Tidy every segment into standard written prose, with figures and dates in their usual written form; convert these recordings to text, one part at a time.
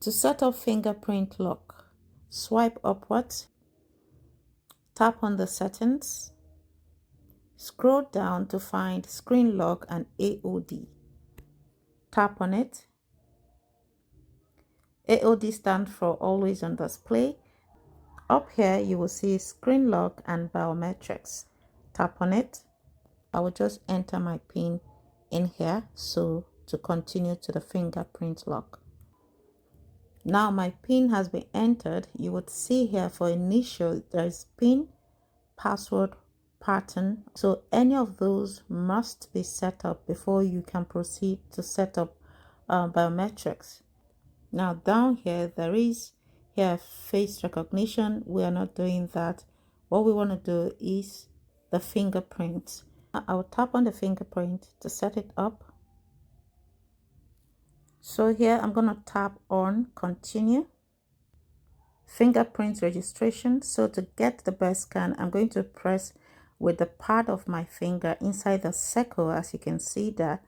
To set up fingerprint lock, swipe upwards, tap on the settings, scroll down to find screen lock and AOD. Tap on it. AOD stands for always on display. Up here you will see screen lock and biometrics. Tap on it. I will just enter my PIN in here so to continue to the fingerprint lock. Now my PIN has been entered. You would see here for initial there is PIN, password, pattern. So any of those must be set up before you can proceed to set up biometrics. Now down here there is here face recognition. We are not doing that. What we want to do is the fingerprint. I'll tap on the fingerprint to set it up. So here I'm going to tap on continue fingerprint registration. So to get the best scan, I'm going to press with the part of my finger inside the circle, as you can see there.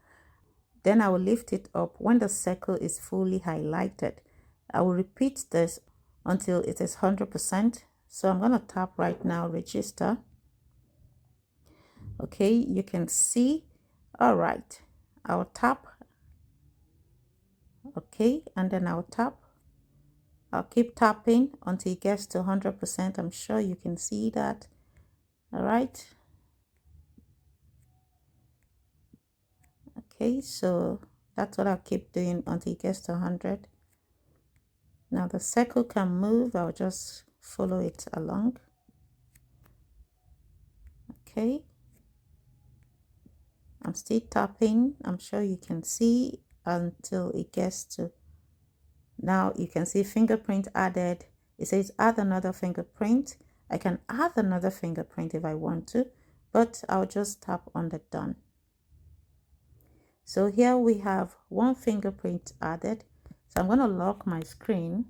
Then I will lift it up when the circle is fully highlighted. I will repeat this until it is 100%. So I'm going to tap right now register. Okay, you can see. All right, I'll tap. Okay, and then I'll tap. I'll keep tapping until it gets to 100%. I'm sure you can see that. All right. Okay, so that's what I'll keep doing until it gets to 100. Now the circle can move. I'll just follow it along. Okay. I'm still tapping. I'm sure you can see until it gets to. Now you can see fingerprint added. It says add another fingerprint. I can add another fingerprint if I want to, but I'll just tap on the done. So here we have one fingerprint added. So I'm going to lock my screen